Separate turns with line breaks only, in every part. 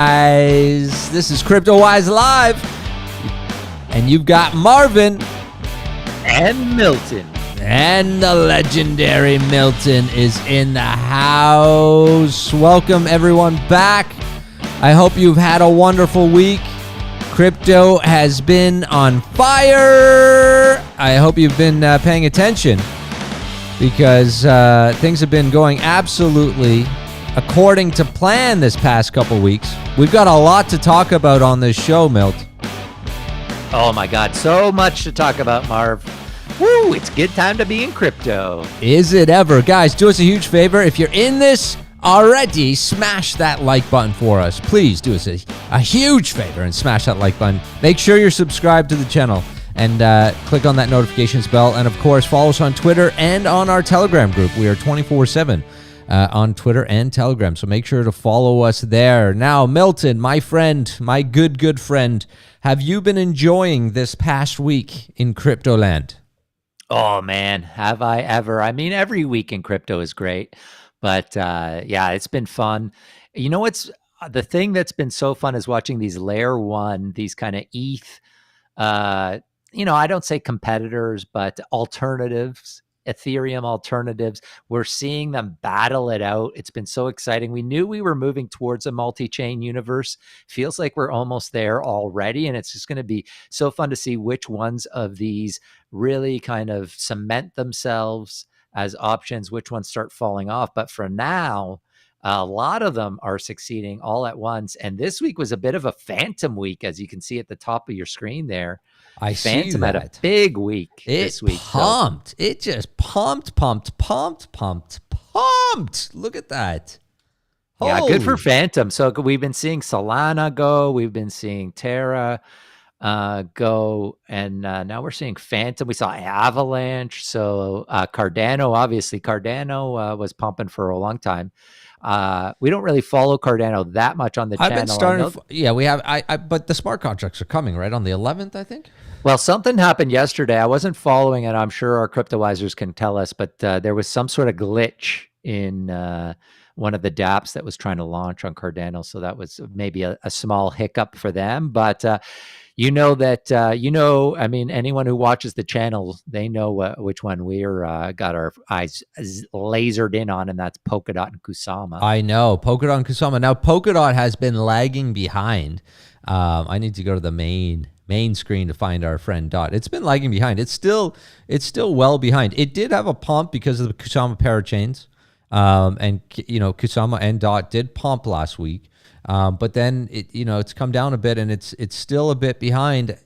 Guys, this is CryptoWise Live, and you've got Marvin
and Milton,
and the legendary Milton is in the house. Welcome everyone back. I hope you've had a wonderful week. Crypto has been on fire. I hope you've been paying attention because things have been going absolutely according to plan this past couple weeks. We've got a lot to talk about on this show, Milt.
Oh my God, so much to talk about, Marv. Woo, it's good time to be in crypto.
Is it ever? Guys, do us a huge favor. If you're in this already, smash that like button for us. Please do us a huge favor and smash that like button. Make sure you're subscribed to the channel and click on that notifications bell. And of course, follow us on Twitter and on our Telegram group. We are 24/7. On Twitter and Telegram. So make sure to follow us there. Now, Milton, my friend, my good friend, have you been enjoying this past week in crypto land?
Oh man, have I ever. I mean, every week in crypto is great, but yeah, it's been fun. You know what's the thing that's been so fun is watching these layer one, these kind of ETH, I don't say competitors, but alternatives, Ethereum alternatives. We're seeing them battle it out. It's been so exciting. We knew we were moving towards a multi-chain universe. Feels like we're almost there already. And it's just going to be so fun to see which ones of these really kind of cement themselves as options, which ones start falling off. But for now, a lot of them are succeeding all at once. And this week was a bit of a phantom week, as you can see at the top of your screen there. Phantom had a big week this week.
Pumped. It just pumped. Look at that.
Yeah, good for Phantom. So we've been seeing Solana go. We've been seeing Terra go. And now we're seeing Phantom. We saw Avalanche. So Cardano, obviously. Cardano was pumping for a long time. We don't really follow Cardano that much on the channel.
I've been starting. We have. But the smart contracts are coming right on the 11th, I think.
Well, something happened yesterday. I wasn't following it. I'm sure our CryptoWisers can tell us, but there was some sort of glitch in one of the dApps that was trying to launch on Cardano. So that was maybe a small hiccup for them. But I mean, anyone who watches the channel, they know which one we're got our eyes lasered in on, and that's Polkadot and Kusama.
I know, Polkadot and Kusama. Now, Polkadot has been lagging behind. I need to go to the main screen to find our friend Dot. It's been lagging behind. It's still well behind. It did have a pump because of the Kusama parachains. And Kusama and Dot did pump last week. But then it's come down a bit, and it's still a bit behind.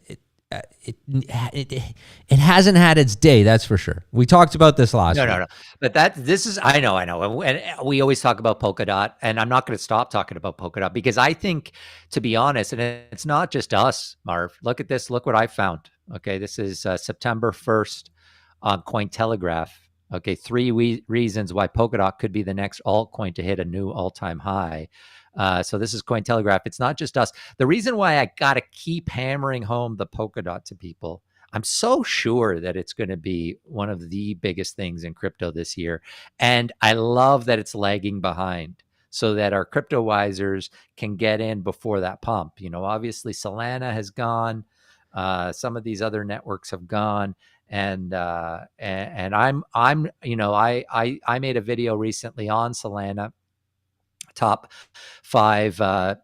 It hasn't had its day, that's for sure. We talked about this last week.
No. But I know. And we always talk about Polkadot, and I'm not going to stop talking about Polkadot because I think, to be honest, and it's not just us, Marv. Look at this. Look what I found. Okay, this is September 1st on Cointelegraph. Okay, 3 reasons why Polkadot could be the next altcoin to hit a new all-time high. So this is Cointelegraph. It's not just us. The reason why I got to keep hammering home the Polkadot to people, I'm so sure that it's going to be one of the biggest things in crypto this year. And I love that it's lagging behind so that our CryptoWisers can get in before that pump. Obviously Solana has gone. Some of these other networks have gone. And I made a video recently on Solana, top 5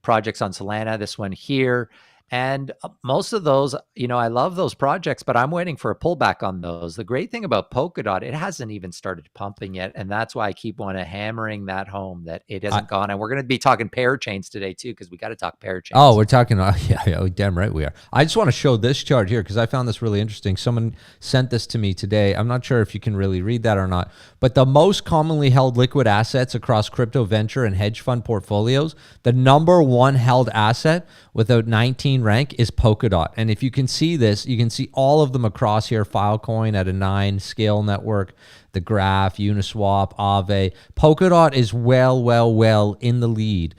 projects on Solana, this one here. And most of those, I love those projects, but I'm waiting for a pullback on those. The great thing about Polkadot, it hasn't even started pumping yet. And that's why I keep hammering that home, that it hasn't gone. And we're going to be talking parachains today too, because we got to talk parachains.
Oh, we're talking. Yeah, damn right we are. I just want to show this chart here because I found this really interesting. Someone sent this to me today. I'm not sure if you can really read that or not, but the most commonly held liquid assets across crypto venture and hedge fund portfolios, the number one held asset without 19 rank is Polkadot. And if you can see this, you can see all of them across here. Filecoin at a 9, Scale Network, the Graph, Uniswap, Aave. Polkadot is well in the lead,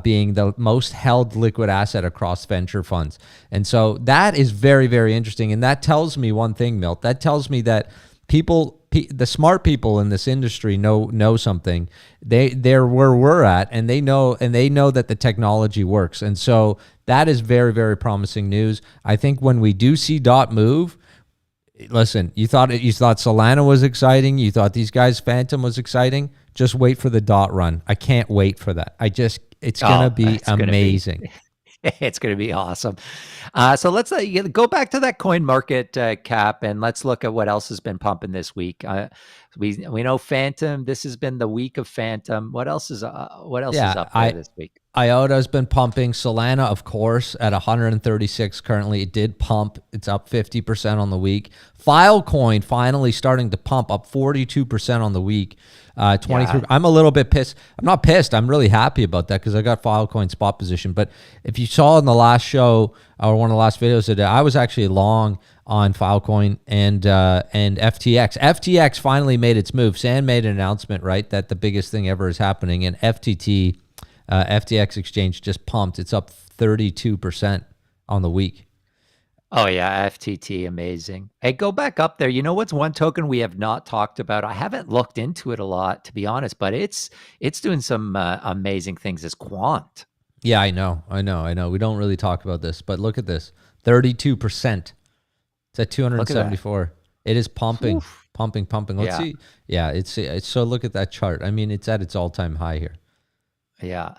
being the most held liquid asset across venture funds. And so that is very, very interesting. And that tells me one thing, Milt. That tells me that people the smart people in this industry know something. They're where we're at, and they know that the technology works. And so that is very, very promising news. I think when we do see DOT move, listen, you thought Solana was exciting, you thought these guys Phantom was exciting. Just wait for the DOT run. I can't wait for that. It's gonna be amazing.
It's going to be awesome. So let's go back to that coin market cap, and let's look at what else has been pumping this week. We know Phantom. This has been the week of Phantom. What else is up there this week?
IOTA's been pumping. Solana, of course, at 136 currently. It did pump. It's up 50% on the week. Filecoin finally starting to pump, up 42% on the week. 23. Yeah. I'm a little bit pissed. I'm not pissed. I'm really happy about that because I got Filecoin spot position. But if you saw in the last show or one of the last videos today, I was actually long on Filecoin and FTX. FTX finally made its move. Sam made an announcement, right, that the biggest thing ever is happening, and FTX exchange just pumped. It's up 32% on the week.
Oh yeah, FTT, amazing. Hey, go back up there. You know what's one token we have not talked about? I haven't looked into it a lot, to be honest, but it's doing some amazing things as Quant.
Yeah, I know. We don't really talk about this, but look at this, 32%. It's at 274. It is pumping. Oof. pumping. Let's see. Yeah, it's so look at that chart. I mean, it's at its all-time high here.
Yeah.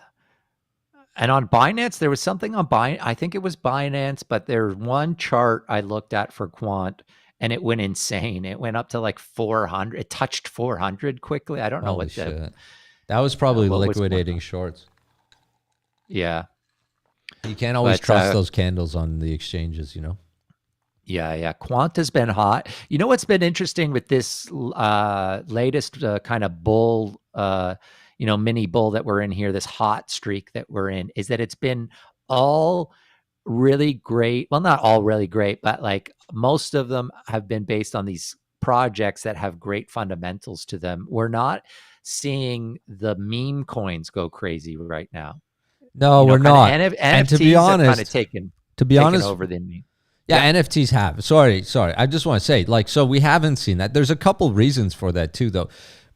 And on Binance, there was something on I think it was Binance, but there's one chart I looked at for Quant, and it went insane. It went up to like 400. It touched 400 quickly. I don't know what
shit. That was probably liquidating shorts.
Yeah.
You can't always trust those candles on the exchanges, you know?
Yeah. Quant has been hot. You know what's been interesting with this latest kind of bull, mini bull that we're in here, this hot streak that we're in, is that it's been all really great. Well, not all really great, but like most of them have been based on these projects that have great fundamentals to them. We're not seeing the meme coins go crazy right now.
No, we're not.
NFTs
and to be honest,
have kind of taken over the meme.
Yeah, NFTs have. Sorry. I just want to say, so we haven't seen that. There's a couple reasons for that too, though.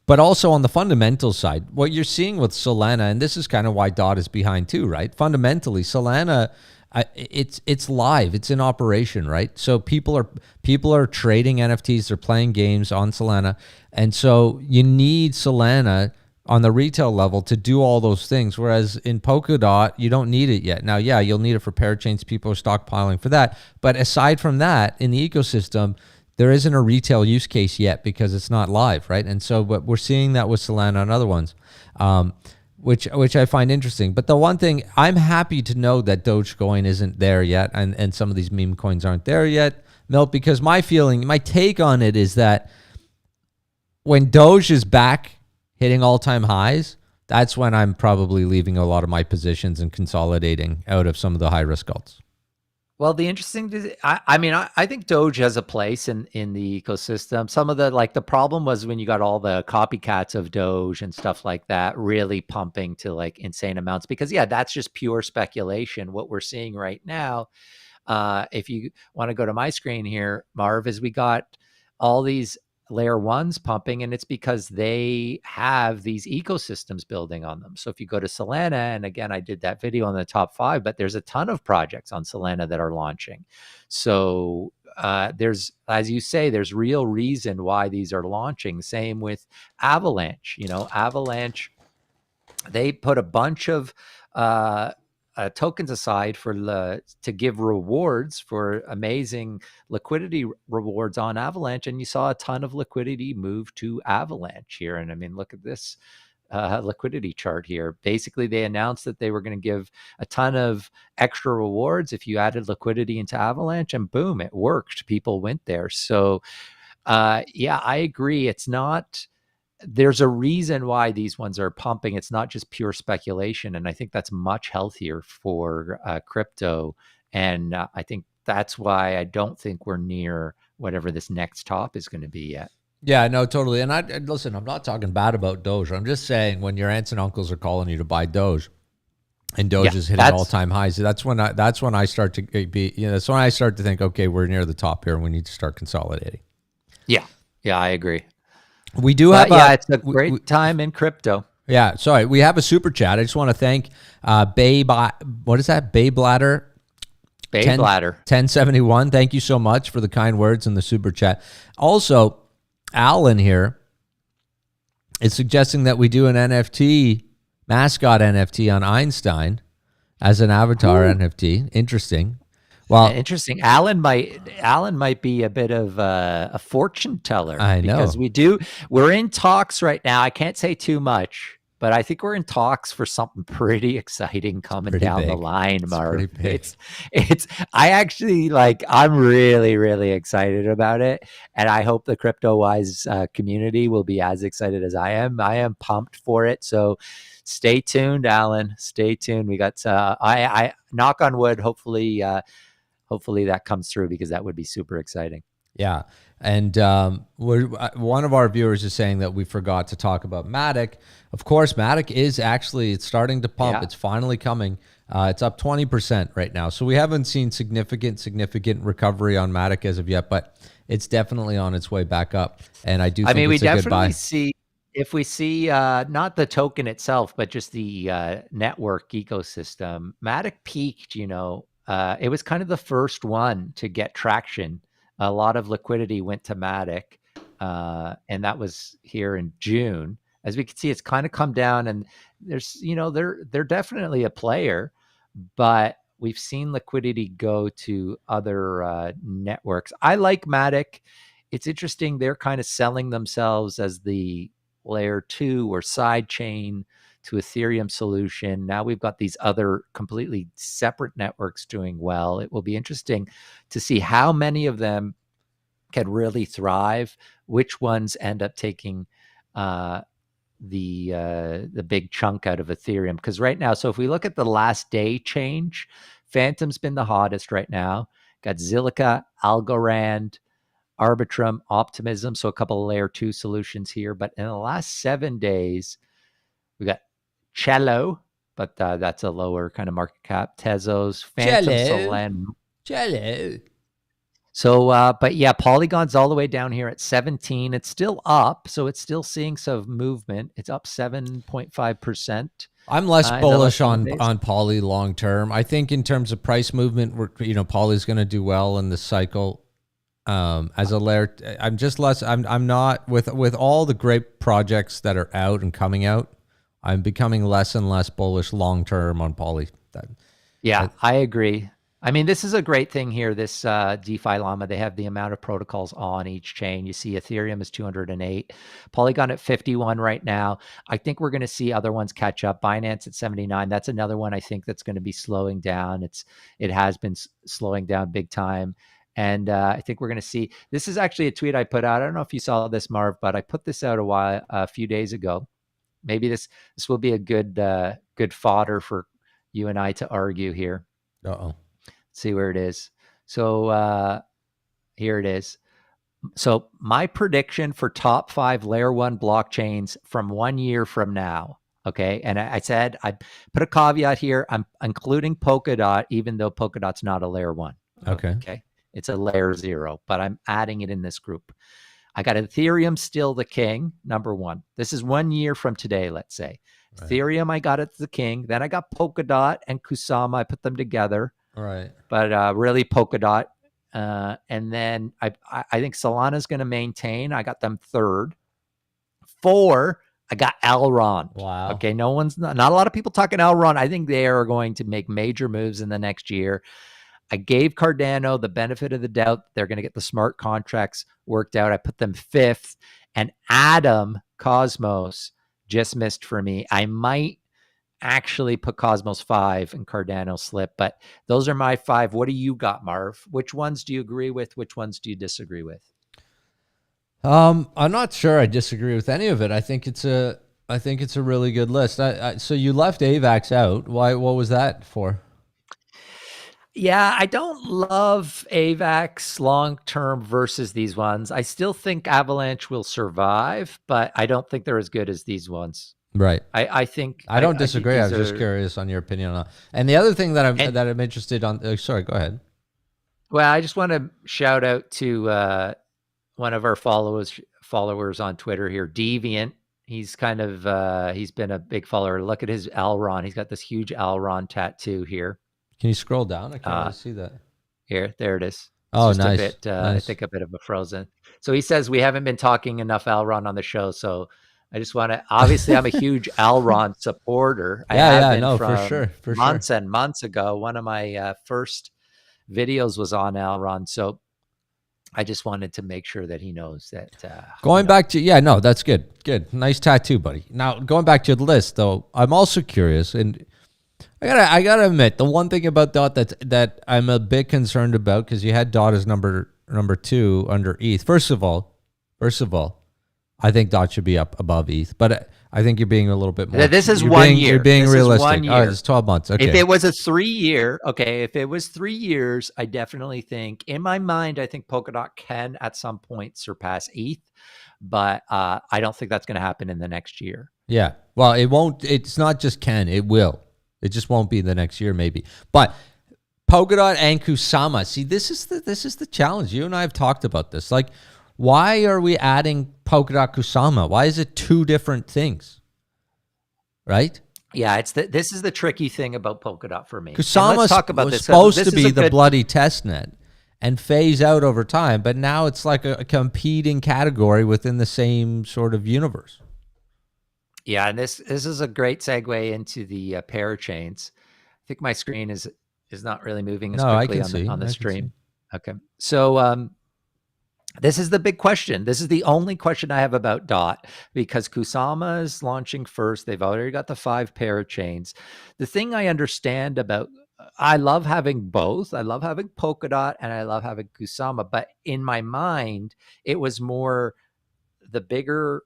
But also on the fundamental side, what you're seeing with Solana, and this is kind of why DOT is behind too, right? Fundamentally, Solana, it's live, it's in operation, right? So people are trading NFTs, they're playing games on Solana, and so you need Solana on the retail level to do all those things. Whereas in Polkadot, you don't need it yet. Now, yeah, you'll need it for parachains. People are stockpiling for that. But aside from that, in the ecosystem, there isn't a retail use case yet because it's not live, right? And so, but we're seeing that with Solana and other ones, which I find interesting. But the one thing, I'm happy to know that Dogecoin isn't there yet, and some of these meme coins aren't there yet, Milt, because my take on it is that when Doge is back hitting all-time highs, that's when I'm probably leaving a lot of my positions and consolidating out of some of the high-risk alts.
Well, the interesting thing, I think Doge has a place in the ecosystem. Some of the problem was when you got all the copycats of Doge and stuff like that really pumping to like insane amounts, because that's just pure speculation. What we're seeing right now, if you want to go to my screen here, Marv, is we got all these layer ones pumping, and it's because they have these ecosystems building on them. So if you go to Solana, and again, I did that video on the top 5, but there's a ton of projects on Solana that are launching. So there's, as you say, there's real reason why these are launching. Same with Avalanche. Avalanche, they put a bunch of tokens aside to give rewards for amazing liquidity rewards on Avalanche, and you saw a ton of liquidity move to Avalanche here. And I mean, look at this liquidity chart here. Basically, they announced that they were going to give a ton of extra rewards if you added liquidity into Avalanche, and boom, it worked. People went there. So I agree. It's not. There's a reason why these ones are pumping. It's not just pure speculation. And I think that's much healthier for crypto. And I think that's why I don't think we're near whatever this next top is going to be yet.
Yeah, no, totally. And listen, I'm not talking bad about Doge. I'm just saying when your aunts and uncles are calling you to buy Doge, and Doge is hitting all-time highs, that's when I start to be, that's when I start to think, okay, we're near the top here and we need to start consolidating.
Yeah, I agree.
We do
But
have
yeah,
a
it's a great time in crypto.
yeah. Sorry, we have a super chat. I just want to thank what is that? Bay Bladder
Bay
10
Bladder.
1071. Thank you so much for the kind words in the super chat. Also, Alan here is suggesting that we do an NFT mascot NFT on Einstein as an avatar NFT. Interesting. Well,
Interesting. Alan might be a bit of a fortune teller
I
because
know.
we're in talks right now. I can't say too much, but I think we're in talks for something pretty exciting coming
Pretty
down the
big.
line,
It's
Marv.
pretty big.
I actually I'm really, really excited about it. And I hope the CryptoWise community will be as excited as I am. I am pumped for it. So stay tuned, Alan. Stay tuned. We got, I knock on wood, hopefully that comes through because that would be super exciting.
Yeah. And one of our viewers is saying that we forgot to talk about Matic. Of course, Matic is actually, it's starting to pump.
Yeah.
It's finally coming. It's up 20% right now. So we haven't seen significant recovery on Matic as of yet, but it's definitely on its way back up. And I do think
we
it's a good buy.
definitely see, if we see not the token itself, but just the network ecosystem, Matic peaked, it was kind of the first one to get traction. A lot of liquidity went to Matic, and that was here in June. As we can see, it's kind of come down, and there's, they're definitely a player, but we've seen liquidity go to other networks. I like Matic. It's interesting. They're kind of selling themselves as the layer 2 or side chain to Ethereum solution. Now we've got these other completely separate networks doing well. It will be interesting to see how many of them can really thrive, which ones end up taking the big chunk out of Ethereum. Because right now, so if we look at the last day change, Phantom's been the hottest right now. Got Zilliqa, Algorand, Arbitrum, Optimism, so a couple of layer 2 solutions here. But in the last 7 days, we got Cello, but that's a lower kind of market cap. Tezos, Phantom, Solana.
Cello.
So, but yeah, Polygon's all the way down here at 17. It's still up, so it's still seeing some movement. It's up 7.5%.
I'm less bullish on
days.
Poly long term. I think in terms of price movement, Poly's going to do well in the cycle. As a layer, I'm just less. I'm not with all the great projects that are out and coming out. I'm becoming less and less bullish long term on Poly.
I agree. I mean, this is a great thing here. This DeFi Llama, they have the amount of protocols on each chain. You see Ethereum is 208, Polygon at 51 right now. I think we're going to see other ones catch up. Binance at 79. That's another one I think that's going to be slowing down. It has been slowing down big time. And I think we're going to see, this is actually a tweet I put out. I don't know if you saw this, Marv, but I put this out a few days ago. Maybe this will be a good fodder for you and I to argue here.
Uh-oh.
See where it is. So here it is. So my prediction for top 5 layer 1 blockchains from 1 year from now. Okay. And I said, I put a caveat here. I'm including Polkadot, even though Polkadot's not a layer 1. Okay. It's a layer 0, but I'm adding it in this group. I got Ethereum still the king, number 1. This is 1 year from today, let's say. Right. Ethereum, I got it the king. Then I got Polkadot and Kusama. I put them together.
All right.
But really Polkadot. And then I think Solana's going to maintain. I got them 3rd. 4, I got Elrond.
Wow.
Okay. Not a lot of people talking Elrond. I think they are going to make major moves in the next year. I gave Cardano the benefit of the doubt. They're going to get the smart contracts worked out. I put them 5th. And Atom Cosmos just missed for me. I might actually put Cosmos 5 and Cardano slip, but those are my 5. What do you got, Marv? Which ones do you agree with? Which ones do you disagree with?
I'm not sure I disagree with any of it. I think it's a really good list. So you left AVAX out. Why? What was that for?
Yeah, I don't love AVAX long-term versus these ones. I still think Avalanche will survive, but I don't think they're as good as these ones.
Right.
I think
I don't disagree. I was just curious on your opinion on that. And the other thing that I'm interested on. Sorry, go ahead.
Well, I just want to shout out to one of our followers on Twitter here. Deviant. He's kind of he's been a big follower. Look at his Elron. He's got this huge Elron tattoo here.
Can you scroll down? I can't really see that.
Here, there it is. It's
Oh,
just
nice.
a bit,
Nice.
I think a bit of a frozen. So he says we haven't been talking enough Elron on the show. So I just want to. Obviously, I'm a huge Elron supporter. I have been
no,
from
for sure, for
months
sure.
and months ago. One of my first videos was on Elron. So I just wanted to make sure that he knows that.
Going back to no, that's good. Good, nice tattoo, buddy. Now going back to the list, though, I'm also curious, and I gotta admit, the one thing about Dot that I'm a bit concerned about, because you had Dot as number 2 under ETH. First of all, I think Dot should be up above ETH, but I think you're being a little bit more.
This is
you're
1
being,
year.
You're being
this
realistic.
Is 1 year.
All right, it's 12 months. Okay.
If it was a 3-year, if it was 3 years, I definitely think, in my mind, I think Polkadot can at some point surpass ETH, but I don't think that's going to happen in the next year.
Yeah. Well, it won't. It's not just can. It will. It just won't be the next year, maybe. But Polkadot and Kusama. See, this is the challenge. You and I have talked about this. Like, why are we adding Polkadot Kusama? Why is it 2 different things? Right?
Yeah, this is the tricky thing about Polkadot for me.
Kusama was supposed to be the bloody testnet and phase out over time, but now it's like a competing category within the same sort of universe.
Yeah, and this is a great segue into the parachains. I think my screen is not really moving as quickly on the stream. Okay, so this is the big question. This is the only question I have about Dot, because Kusama is launching first. They've already got the 5 parachains. The thing I understand about, I love having both. I love having Polkadot and I love having Kusama, but in my mind, it was more the bigger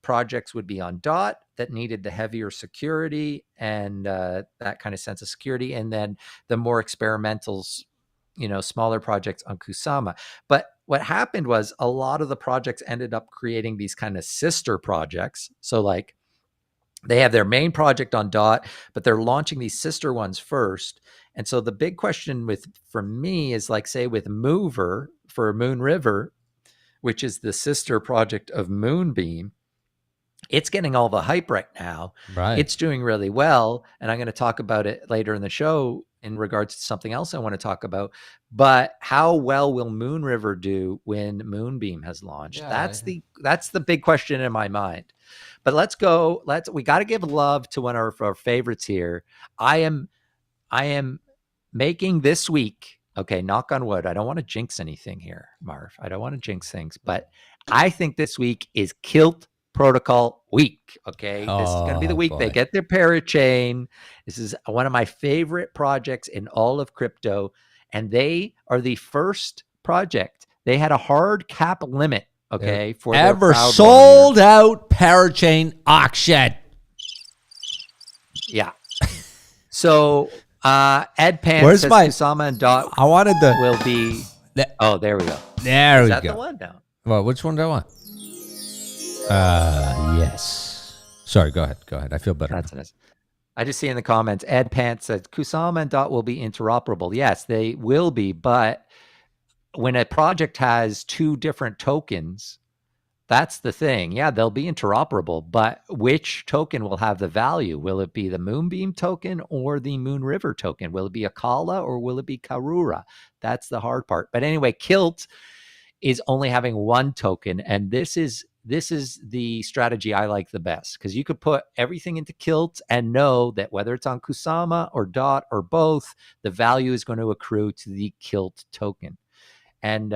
projects would be on Dot that needed the heavier security and that kind of sense of security. And then the more experimentals, smaller projects on Kusama. But what happened was a lot of the projects ended up creating these kind of sister projects. So like they have their main project on Dot, but they're launching these sister ones first. And so the big question for me is, like, say with Mover for Moon River, which is the sister project of Moonbeam, it's getting all the hype right now.
Right.
It's doing really well. And I'm going to talk about it later in the show in regards to something else I want to talk about. But how well will Moon River do when Moonbeam has launched?
Yeah.
That's the big question in my mind. But we got to give love to one of our favorites here. I am making this week, okay, knock on wood. I don't want to jinx anything here, Marv. I don't want to jinx things, but I think this week is Kilt Protocol week. Okay, this is going to be the week they get their parachain. This is one of my favorite projects in all of crypto, and they are the first project. They had a hard cap limit. Okay, for
ever sold out parachain auction.
Yeah. So Ed Pan
Where's
says
my
Kusama and Dot?
I wanted the
will be. Oh, there we go.
There
is
we
that
go.
The one now?
Well, which one do I want? Yes. Sorry, go ahead. I feel better.
That's nice. I just see in the comments, Ed Pant says Kusama and Dot will be interoperable. Yes, they will be, but when a project has 2 different tokens, that's the thing. Yeah, they'll be interoperable, but which token will have the value? Will it be the Moonbeam token or the Moon River token? Will it be Akala or will it be Karura? That's the hard part. But anyway, Kilt is only having 1 token, and this is the strategy I like the best, because you could put everything into Kilt and know that whether it's on Kusama or Dot or both, the value is going to accrue to the Kilt token. And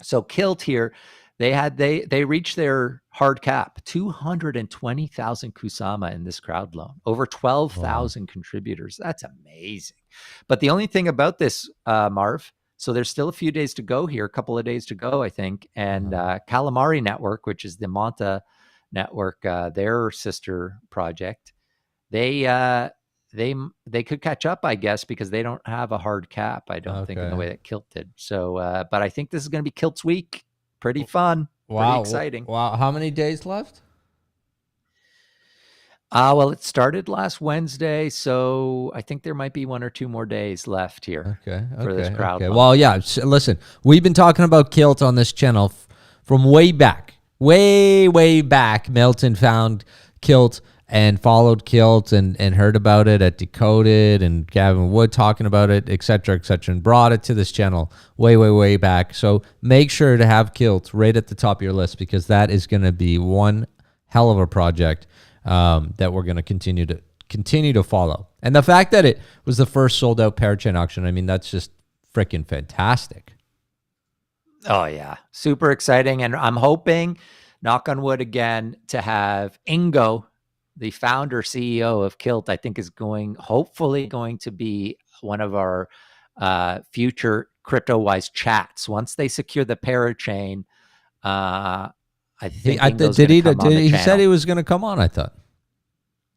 so Kilt here, they reached their hard cap, 220,000 Kusama in this crowd loan, over 12,000 contributors. That's amazing. But the only thing about this, Marv, so there's still a few days to go here, a couple of days to go, I think. And Calamari Network, which is the Monta network, their sister project, they could catch up, I guess, because they don't have a hard cap, I don't think, in the way that Kilt did. So, but I think this is going to be Kilt's week. Pretty fun.
Wow.
Pretty exciting.
Wow. How many days left?
Well, it started last Wednesday, so I think there might be 1 or 2 more days left here for this crowd.
Okay. Well, yeah. Listen, we've been talking about Kilt on this channel from way back. way back, Milton found Kilt and followed Kilt and heard about it at Decoded and Gavin Wood talking about it, et cetera, and brought it to this channel way back. So make sure to have Kilt right at the top of your list, because that is going to be one hell of a project that we're going to continue to follow. And the fact that it was the first sold out parachain auction, I mean, that's just freaking fantastic.
Oh yeah, super exciting. And I'm hoping, knock on wood again, to have Ingo, the founder CEO of Kilt, I think is hopefully going to be one of our future CryptoWise chats. Once they secure the parachain, I think Ingo's going to come on the channel.
He said he was going to come on, I thought.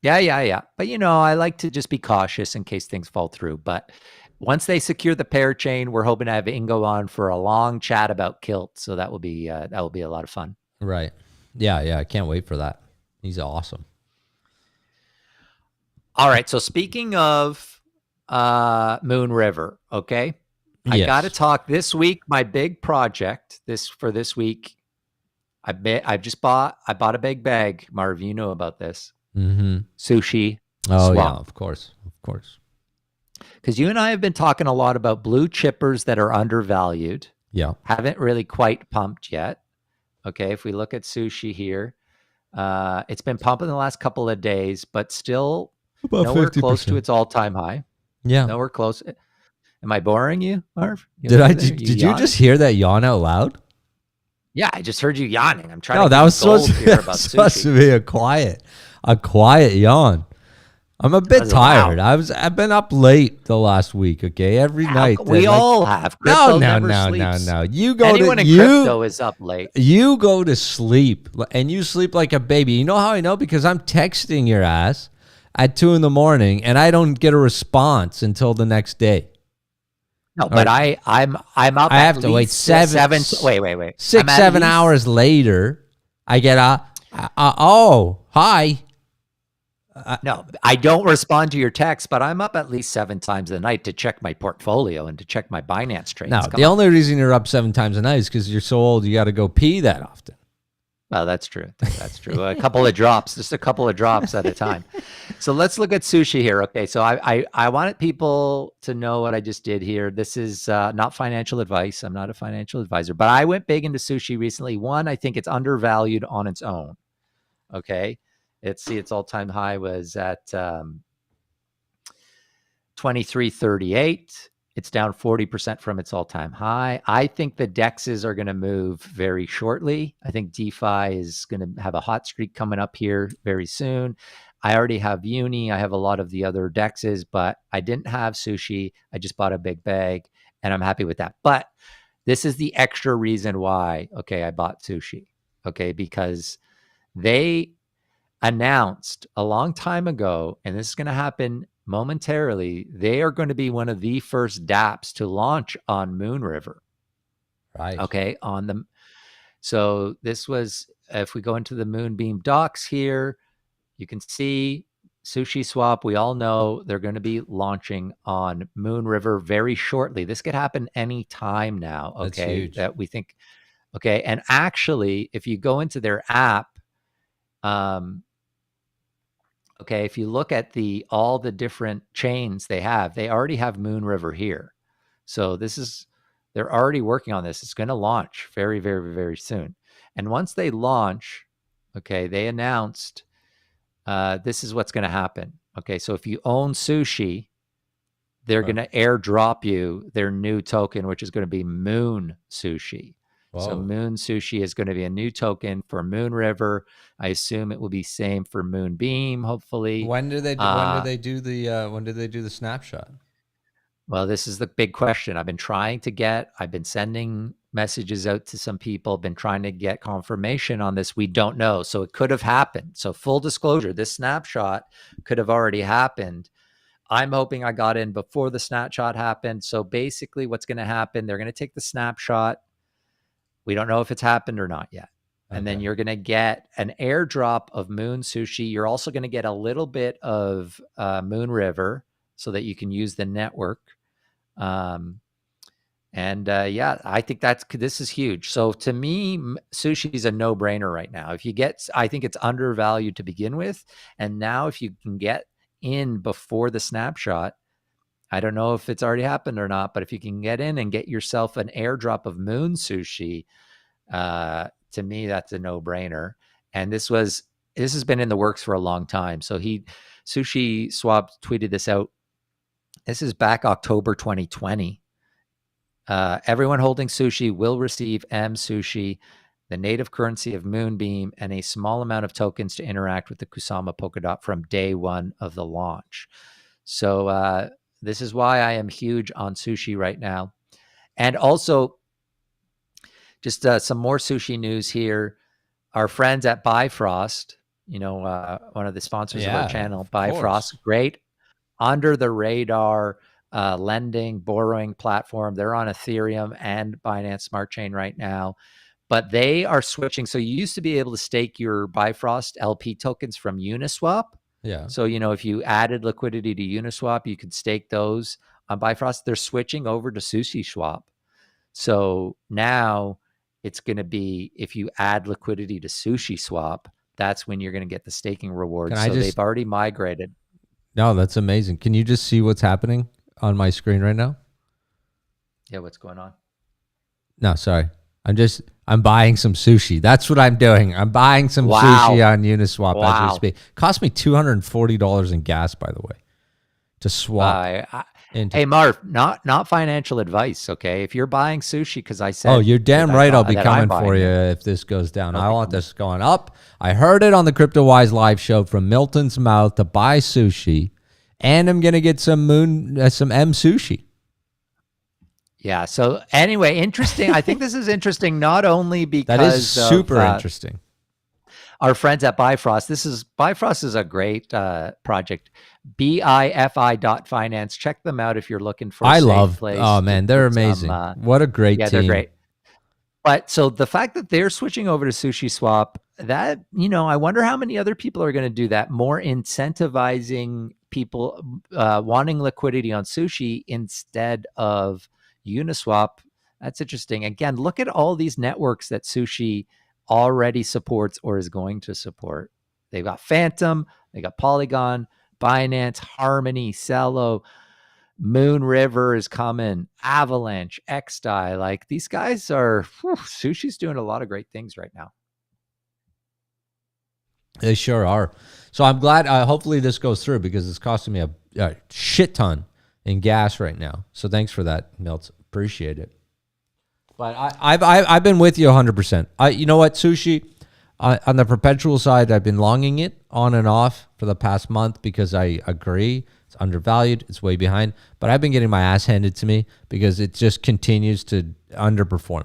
Yeah. But I like to just be cautious in case things fall through. But once they secure the parachain, we're hoping to have Ingo on for a long chat about Kilt. So that will be a lot of fun.
Right. Yeah. I can't wait for that. He's awesome.
All right. So speaking of Moon River, okay, I got to talk this week. My big project this week. I bought a big bag. Marv, you know about this.
Mm-hmm.
Sushi.
Oh
swap.
yeah, of course.
Because you and I have been talking a lot about blue chippers that are undervalued.
Yeah.
Haven't really quite pumped yet. Okay. If we look at sushi here, it's been pumping the last couple of days, but still about nowhere 50%. Close to its all-time high.
Yeah.
Nowhere close. Am I boring you, Marv?
Did you just hear that yawn out loud?
Yeah, I just heard you yawning. I'm trying
to
that was
supposed to be a quiet yawn. I'm a bit tired.
Loud.
I've been up late the last week. Okay, every night.
We all have. Crypto
No. You go
Anyone in crypto is up late.
You go to sleep and you sleep like a baby. You know how I know? Because I'm texting your ass at 2 a.m. and I don't get a response until the next day.
No, but I'm up.
I have to wait 7.
Wait.
6-7 hours later, I get oh, hi.
No, I don't respond to your text, but I'm up at least 7 times a night to check my portfolio and to check my Binance trades.
No, the only reason you're up 7 times a night is because you're so old you got to go pee that often.
Well, that's true. A couple of drops, just a couple of drops at a time. So let's look at sushi here. Okay, so I wanted people to know what I just did here. This is not financial advice. I'm not a financial advisor, but I went big into sushi recently. One, I think it's undervalued on its own. Okay. Its all-time high was at 23.38. It's down 40% from its all-time high. I think the DEXs are going to move very shortly. I think DeFi is going to have a hot streak coming up here very soon. I already have Uni. I have a lot of the other DEXs, but I didn't have sushi. I just bought a big bag, and I'm happy with that. But this is the extra reason why, okay, I bought sushi, okay, because they announced a long time ago, and this is going to happen momentarily, they are going to be one of the first dApps to launch on Moon River.
Right.
Okay. So this was, if we go into the Moonbeam docs here, you can see Sushi Swap. We all know they're going to be launching on Moon River very shortly. This could happen any time now. Okay.
That's huge.
That we think. Okay. And actually, if you go into their app, okay, if you look at all the different chains they already have Moon River here. So they're already working on this. It's going to launch very, very, very soon. And once they launch, okay, they announced this is what's going to happen. Okay, so if you own Sushi, they're going to airdrop you their new token, which is going to be Moon Sushi. Whoa. So Moon Sushi is going to be a new token for Moon River. I assume it will be same for Moonbeam, hopefully.
When do they do the snapshot?
Well, this is the big question. I've been sending messages out to some people, been trying to get confirmation on this. We don't know. So it could have happened. So full disclosure, this snapshot could have already happened. I'm hoping I got in before the snapshot happened. So basically what's going to happen, they're going to take the snapshot. We don't know if it's happened or not yet. And then you're going to get an airdrop of Moon Sushi. You're also going to get a little bit of Moon River so that you can use the network. And yeah, I think this is huge. So to me, sushi is a no-brainer right now. If you get, I think it's undervalued to begin with, and now if you can get in before the snapshot, I don't know if it's already happened or not, but if you can get in and get yourself an airdrop of Moon Sushi, to me that's a no-brainer. And this has been in the works for a long time. So Sushi Swap tweeted this out. This is back October 2020. Everyone holding sushi will receive M Sushi, the native currency of Moonbeam, and a small amount of tokens to interact with the Kusama Polkadot from day one of the launch. So this is why I am huge on sushi right now. And also, just some more sushi news here. Our friends at Bifrost, one of the sponsors of our channel, Bifrost, great under the radar lending, borrowing platform. They're on Ethereum and Binance Smart Chain right now, but they are switching. So you used to be able to stake your Bifrost LP tokens from Uniswap.
Yeah.
So, if you added liquidity to Uniswap, you could stake those on Bifrost. They're switching over to Sushi Swap. So now it's going to be, if you add liquidity to Sushi Swap, that's when you're going to get the staking rewards. They've already migrated.
No, that's amazing. Can you just see what's happening on my screen right now?
Yeah, what's going on?
No, sorry. I'm buying some sushi. That's what I'm doing. I'm buying some sushi on Uniswap as we speak. Cost me $240 in gas, by the way, to swap.
Hey, Marv, not financial advice, okay? If you're buying sushi, because I said...
Oh, you're damn right I'll be coming for you if this goes down. I want this going up. I heard it on the CryptoWise live show from Milton's mouth to buy sushi, and I'm going to get some M sushi. Yeah.
So anyway, interesting. I think this is interesting not only because...
That is super interesting.
Our friends at Bifrost. Bifrost is a great project. BIFI.finance. Check them out if you're looking for a safe place.
Oh man, they're amazing. What a great team.
They're great. But so the fact that they're switching over to Sushi Swap, that, I wonder how many other people are going to do that, more incentivizing people wanting liquidity on sushi instead of Uniswap. That's interesting. Again, look at all these networks that sushi already supports or is going to support. They've got Phantom, they got Polygon, Binance, Harmony, Cello, Moon River is coming, Avalanche, XDAI. Like, these guys are, sushi's doing a lot of great things right now.
They sure are. So I'm glad, hopefully this goes through, because it's costing me a shit ton in gas right now. So thanks for that, Milt. Appreciate it. But I've been with you 100%. You know what, sushi, on the perpetual side, I've been longing it on and off for the past month because I agree it's undervalued, it's way behind. But I've been getting my ass handed to me because it just continues to underperform.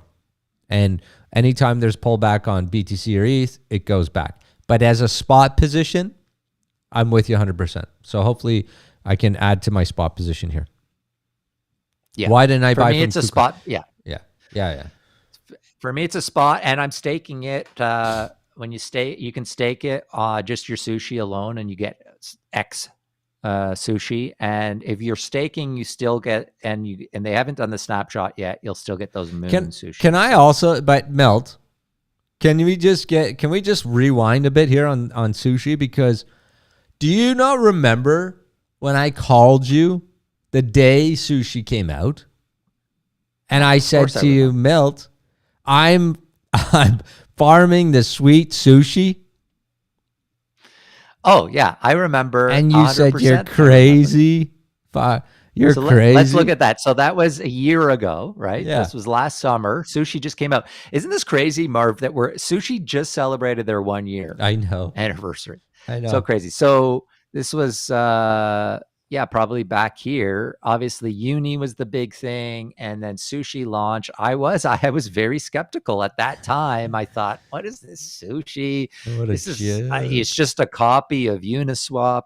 And anytime there's pullback on BTC or ETH, it goes back. But as a spot position, I'm with you 100%. So hopefully I can add to my spot position here.
Yeah.
Why didn't I buy?
For me, it's a spot. Yeah.
Yeah.
For me, it's a spot, and I'm staking it. When you stake, you can stake it just your sushi alone, and you get X sushi. And if you're staking, you still get, and they haven't done the snapshot yet, you'll still get those Moon sushi.
Can I also, but Melt, can we just rewind a bit here on sushi? Because do you not remember when I called you the day sushi came out? And I said to you, Milt, I'm farming the sweet sushi.
Oh yeah, I remember.
And you said you're crazy. You're crazy.
Let's look at that. So that was a year ago, right?
Yeah.
This was last summer. Sushi just came out. Isn't this crazy, Marv? That Sushi just celebrated their 1 year.
I know.
Anniversary.
I know.
So crazy. So this was probably back here. Obviously, Uni was the big thing, and then sushi launch. I was very skeptical at that time. I thought, what is this sushi? It's just a copy of Uniswap.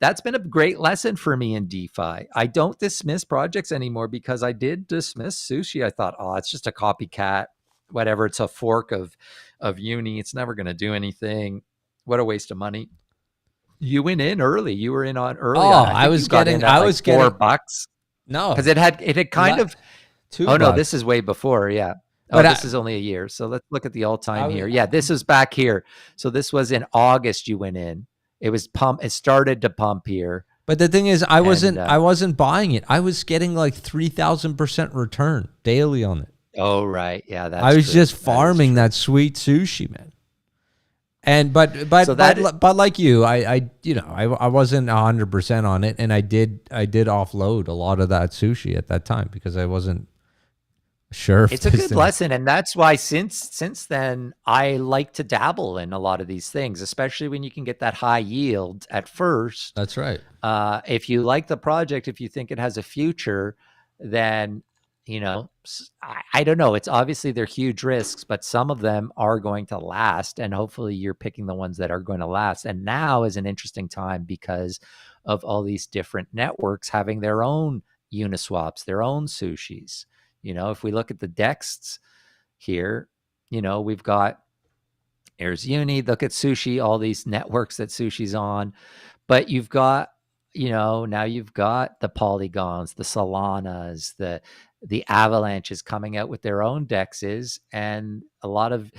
That's been a great lesson for me in DeFi. I don't dismiss projects anymore because I did dismiss sushi. I thought, it's just a copycat, whatever. It's a fork of Uni. It's never going to do anything. What a waste of money. You went in early. You were in on early.
I was getting
$4.
No,
because it had kind of Oh no,
$2.
this is way before. Yeah. Oh,
But
this is only a year. So let's look at the all-time here. Yeah, this is back here. So this was in August. You went in. It was pump. It started to pump here.
But the thing is, I
And,
wasn't buying it. I was getting like 3,000% return daily on it.
Oh right, yeah, that's
I was
true.
just
That is
farming
true.
that sweet sushi, man. And
So that
but like you, I wasn't 100% on it, and I did offload a lot of that sushi at that time because I wasn't sure if
it's a
this
good
thing.
lesson, and that's why since then I like to dabble in a lot of these things, especially when you can get that high yield at first.
That's right.
If you like the project, if you think it has a future, then I don't know. It's obviously they're huge risks, but some of them are going to last, and hopefully you're picking the ones that are going to last. And now is an interesting time because of all these different networks having their own Uniswaps, their own sushis. If we look at the DEXs here, we've got there's Uni, look at Sushi, all these networks that Sushi's on. But you've got, now you've got the Polygons, the Solanas, the Avalanches coming out with their own dexes. And a lot of,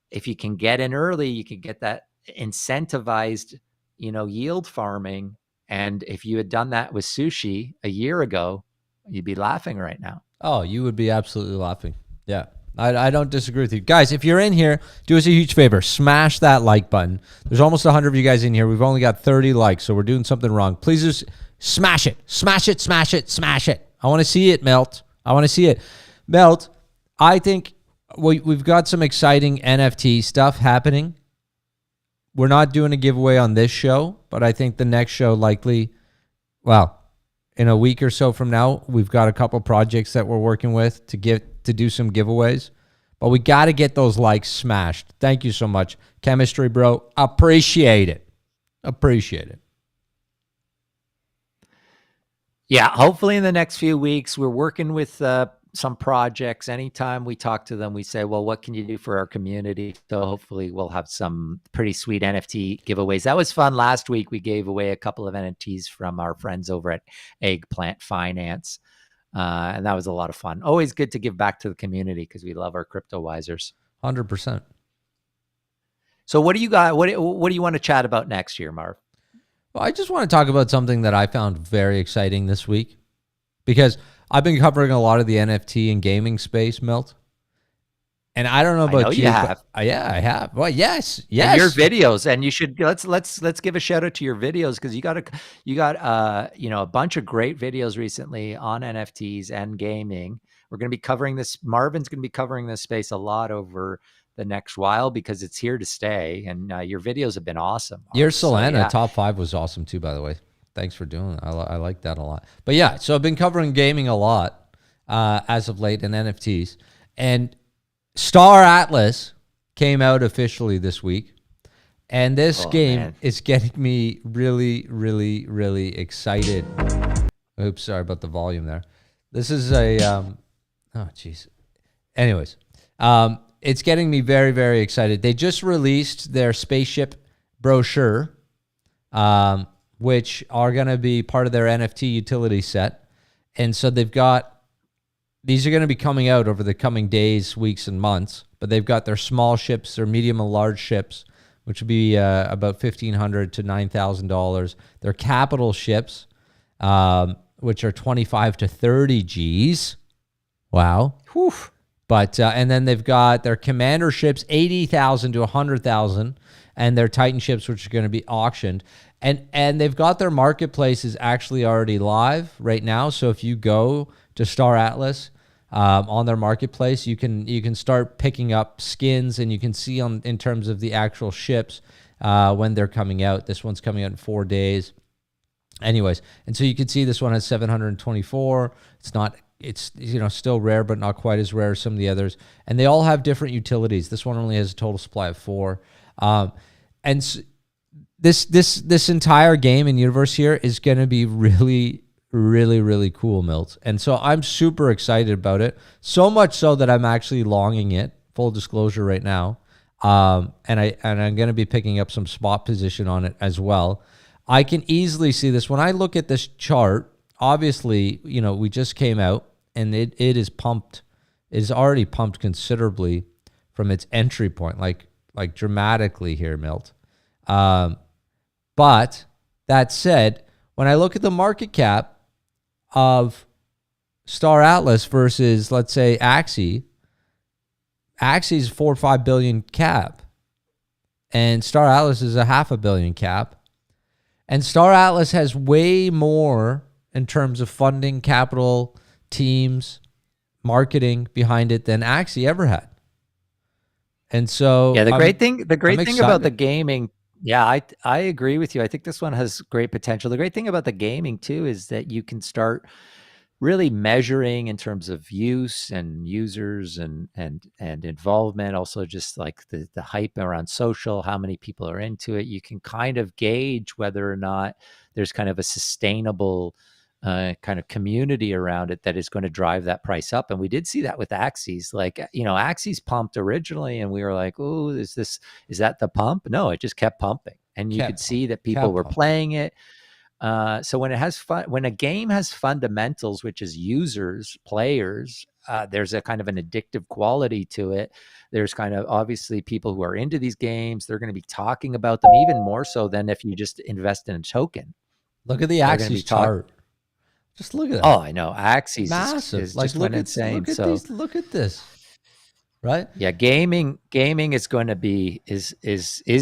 if you can get in early, you can get that incentivized, yield farming. And if you had done that with Sushi a year ago, you'd be laughing right now.
Oh, you would be absolutely laughing. Yeah. I don't disagree with you. Guys, if you're in here, do us a huge favor. Smash that like button. There's almost 100 of you guys in here. We've only got 30 likes, so we're doing something wrong. Please just smash it. Smash it, smash it, smash it. I want to see it, Melt. I want to see it. Melt, I think we've got some exciting NFT stuff happening. We're not doing a giveaway on this show, but I think the next show likely, in a week or so from now, we've got a couple projects that we're working with to do some giveaways. But we got to get those likes smashed. Thank you so much. Chemistry, bro. Appreciate it. Appreciate it.
Yeah, hopefully in the next few weeks, we're working with some projects. Anytime we talk to them, we say, well, what can you do for our community? So hopefully we'll have some pretty sweet NFT giveaways. That was fun. Last week, we gave away a couple of NFTs from our friends over at Eggplant Finance. And that was a lot of fun. Always good to give back to the community because we love our CryptoWisers.
100%.
So what do you got? What do you want to chat about next year, Marv?
Well, I just want to talk about something that I found very exciting this week because I've been covering a lot of the NFT and gaming space, Milt. And I don't know about you.
Have.
Yeah, I have. Well, yes.
And your videos, and you should let's give a shout out to your videos because you got a bunch of great videos recently on NFTs and gaming. We're going to be covering this. Marvin's going to be covering this space a lot over the next while because it's here to stay. And your videos have been awesome.
Your Solana top 5 was awesome too, by the way. Thanks for doing that. I like that a lot. But yeah, so I've been covering gaming a lot as of late and NFTs. And Star Atlas came out officially this week. And this game is getting me really, really, really excited. Oops, sorry about the volume there. This is a, oh, jeez. Anyways, it's getting me very, very excited. They just released their spaceship brochure, which are going to be part of their NFT utility set. And so these are going to be coming out over the coming days, weeks, and months. But they've got their small ships, their medium and large ships, which would be about $1,500 to $9,000. Their capital ships, which are 25 to 30 Gs. Wow. Whew. But and then they've got their commander ships, 80,000 to 100,000, and their Titan ships, which are going to be auctioned. And they've got their marketplaces actually already live right now. So if you go to Star Atlas on their marketplace, you can start picking up skins, and you can see in terms of the actual ships when they're coming out. This one's coming out in 4 days. Anyways, and so you can see this one has 724. It's still rare, but not quite as rare as some of the others. And they all have different utilities. This one only has a total supply of 4. This entire game and universe here is going to be really, really, really cool, Milt. And so I'm super excited about it. So much so that I'm actually longing it. Full disclosure right now. And I'm going to be picking up some spot position on it as well. I can easily see this. When I look at this chart, obviously, we just came out and it is pumped. It is already pumped considerably from its entry point, like dramatically here, Milt. But that said, when I look at the market cap of Star Atlas versus, let's say, Axie, Axie's 4 or 5 billion cap, and Star Atlas is a $500 million cap. And Star Atlas has way more in terms of funding, capital, teams, marketing behind it than Axie ever had. And so,
yeah, the great thing about the
excited.
gaming, yeah, I agree with you. I think this one has great potential. The great thing about the gaming too is that you can start really measuring in terms of use and users and involvement. Also, just like the hype around social, how many people are into it. You can kind of gauge whether or not there's kind of a sustainable kind of community around it that is going to drive that price up. And we did see that with Axie's. Like, Axie's pumped originally, and we were like, "Oh, is that the pump?" No, it just kept pumping, and you could see that people were playing it. So when a game has fundamentals, which is users, players, there's a kind of an addictive quality to it. There's kind of obviously people who are into these games. They're going to be talking about them even more so than if you just invest in a token.
Look at the Axie's chart. Just look at that.
Oh, I know. Axie's
massive.
Is just went insane.
Look at this. Right?
Yeah, gaming is going to be is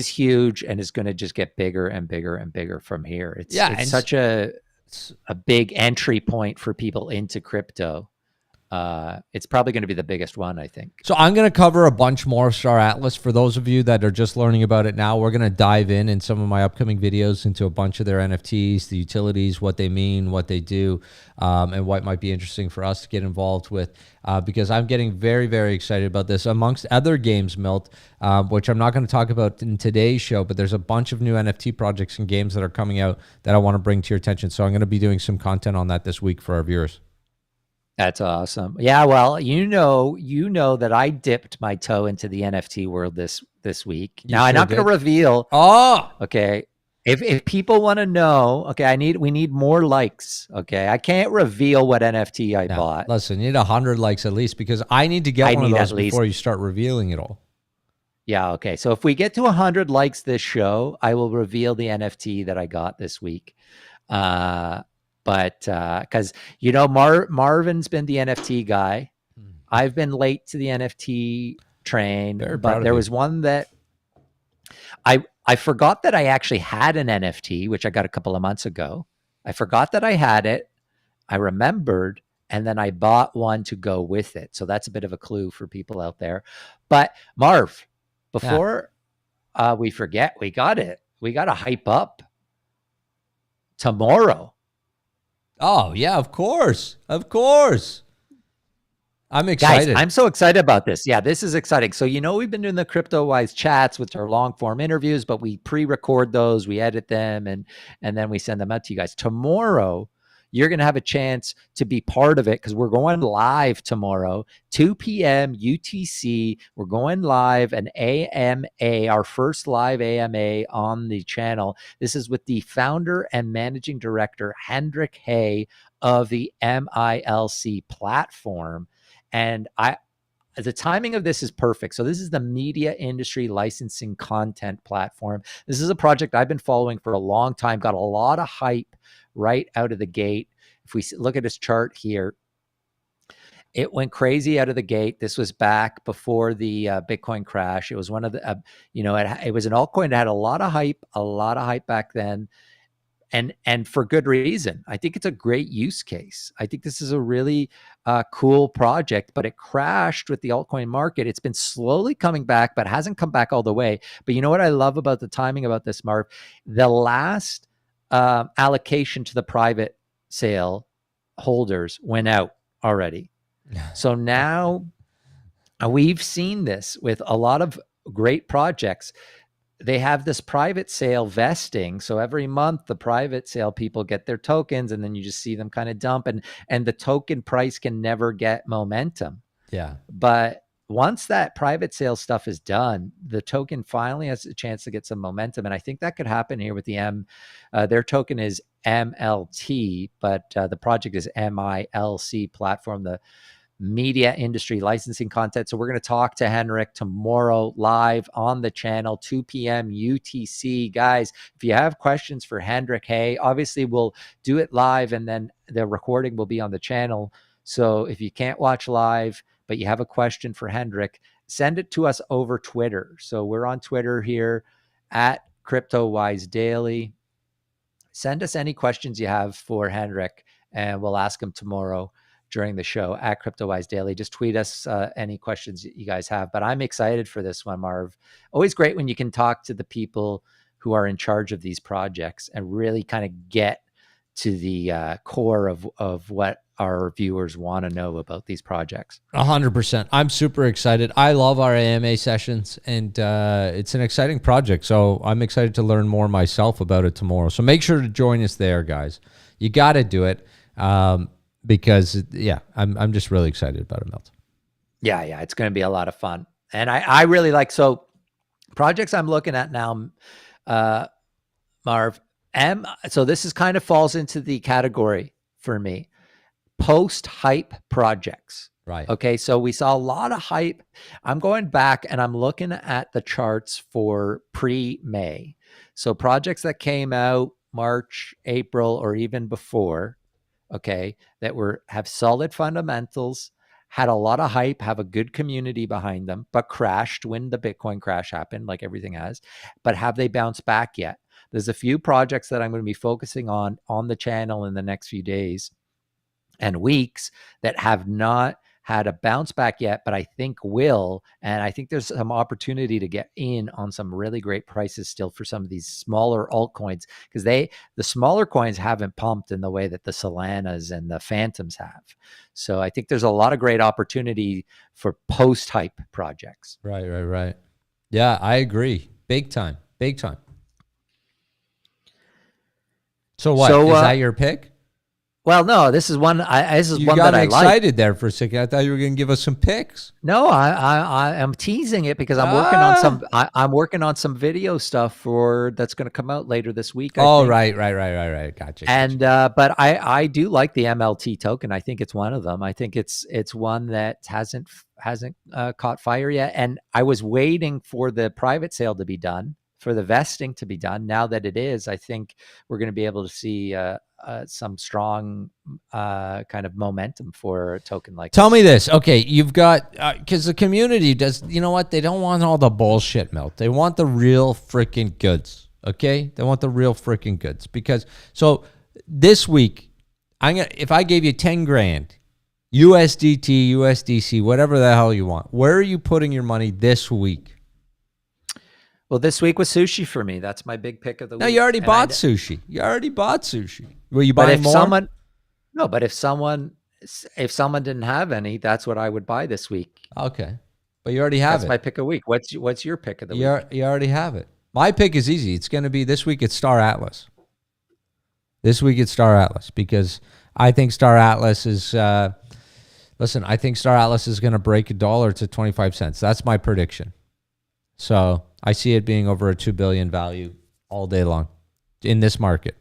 huge, and is going to just get bigger and bigger and bigger from here. It's such a big entry point for people into crypto. It's probably going to be the biggest one, I think.
So I'm going to cover a bunch more of Star Atlas. For those of you that are just learning about it now, we're going to dive in some of my upcoming videos into a bunch of their NFTs, the utilities, what they mean, what they do, and what might be interesting for us to get involved with, because I'm getting very, very excited about this. Amongst other games, Milt, which I'm not going to talk about in today's show, but there's a bunch of new NFT projects and games that are coming out that I want to bring to your attention. So I'm going to be doing some content on that this week for our viewers.
That's awesome. Yeah, well, you know that I dipped my toe into the NFT world this week. Now, I'm not going to reveal.
Oh,
okay. If people want to know, okay, we need more likes. Okay, I can't reveal what NFT I bought.
Listen, you need 100 likes at least, because I need to get one of those before you start revealing it all.
Yeah. Okay. So if we get to 100 likes this show, I will reveal the NFT that I got this week. But because Marvin's been the NFT guy, I've been late to the NFT train. But there was one that I forgot that I actually had an NFT, which I got a couple of months ago. I forgot that I had it. I remembered, and then I bought one to go with it. So that's a bit of a clue for people out there. But Marv, before we forget, we got to hype up tomorrow.
Oh, yeah, of course. Of course. I'm excited.
Guys, I'm so excited about this. Yeah, this is exciting. So, we've been doing the CryptoWise chats, which are long form interviews, but we pre-record those, we edit them, and then we send them out to you guys. Tomorrow, you're going to have a chance to be part of it, because we're going live tomorrow, 2 p.m. UTC. We're going live, an AMA, our first live AMA on the channel. This is with the founder and managing director, Hendrik Hay, of the MILC platform. And the timing of this is perfect. So this is the media industry licensing content platform. This is a project I've been following for a long time, got a lot of hype right out of the gate. If we look at this chart here, it went crazy out of the gate. This was back before the Bitcoin crash. It was one of the, it was an altcoin that had a lot of hype back then. And for good reason. I think it's a great use case. I think this is a really cool project, but it crashed with the altcoin market. It's been slowly coming back, but hasn't come back all the way. But you know what I love about the timing about this, Marv? The last allocation to the private sale holders went out already. So now we've seen this with a lot of great projects. They have this private sale vesting. So every month, the private sale people get their tokens, and then you just see them kind of dump, and the token price can never get momentum.
Yeah.
But once that private sale stuff is done, the token finally has a chance to get some momentum. And I think that could happen here with their token is MLT, but the project is MILC platform, the media industry licensing content. So we're going to talk to Henrik tomorrow live on the channel, 2 p.m. UTC. Guys, if you have questions for Henrik, hey, obviously we'll do it live and then the recording will be on the channel. So if you can't watch live, but you have a question for Henrik, send it to us over Twitter. So we're on Twitter here at CryptoWise Daily. Send us any questions you have for Henrik and we'll ask him tomorrow during the show at CryptoWise Daily. Just tweet us any questions you guys have. But I'm excited for this one, Marv. Always great when you can talk to the people who are in charge of these projects and really kind of get to the core of what our viewers want to know about these projects.
100%. I'm super excited. I love our AMA sessions, and it's an exciting project. So I'm excited to learn more myself about it tomorrow. So make sure to join us there, guys. You got to do it. Because I'm just really excited about it, Milton.
Yeah, it's going to be a lot of fun, and I really like so projects I'm looking at now, Marv. So this is kind of falls into the category for me, post hype projects.
Right.
Okay. So we saw a lot of hype. I'm going back and I'm looking at the charts for pre-May. So projects that came out March, April, or even before. Okay, that have solid fundamentals, had a lot of hype, have a good community behind them, but crashed when the Bitcoin crash happened, like everything has. But have they bounced back yet? There's a few projects that I'm going to be focusing on the channel in the next few days and weeks that have not had a bounce back yet, but I think will. And I think there's some opportunity to get in on some really great prices still for some of these smaller altcoins, because the smaller coins haven't pumped in the way that the Solanas and the Phantoms have. So I think there's a lot of great opportunity for post-hype projects.
Right. Yeah, I agree. Big time. So what? Is that your pick?
Well, no, this is one. This is
you
one
got
that
me
I
excited there for a second. I thought you were going to give us some picks.
No, I am teasing it because I'm working on some. I'm working on some video stuff that's going to come out later this week. I think.
Right. Gotcha.
And but I do like the MLT token. I think it's one of them. I think it's one that hasn't caught fire yet. And I was waiting for the private sale to be done, for the vesting to be done. Now that it is, I think we're going to be able to see some strong kind of momentum for a token like
Tell me this. Okay, you've got, because the community does, you know what? They don't want all the bullshit, Milt. They want the real freaking goods, okay? They want the real freaking goods. Because, so this week, if I gave you 10 grand, USDT, USDC, whatever the hell you want, where are you putting your money this week?
Well, this week was sushi for me. That's my big pick of the week.
No, you already bought sushi. Were you buying more?
But if someone didn't have any, that's what I would buy this week.
Okay. But you already have it.
That's my pick of the week. What's your pick of the week?
You already have it. My pick is easy. It's going to be this week. It's Star Atlas. Because I think Star Atlas is, I think Star Atlas is going to break $1 to 25 cents. That's my prediction. So I see it being over a $2 billion value all day long in this market.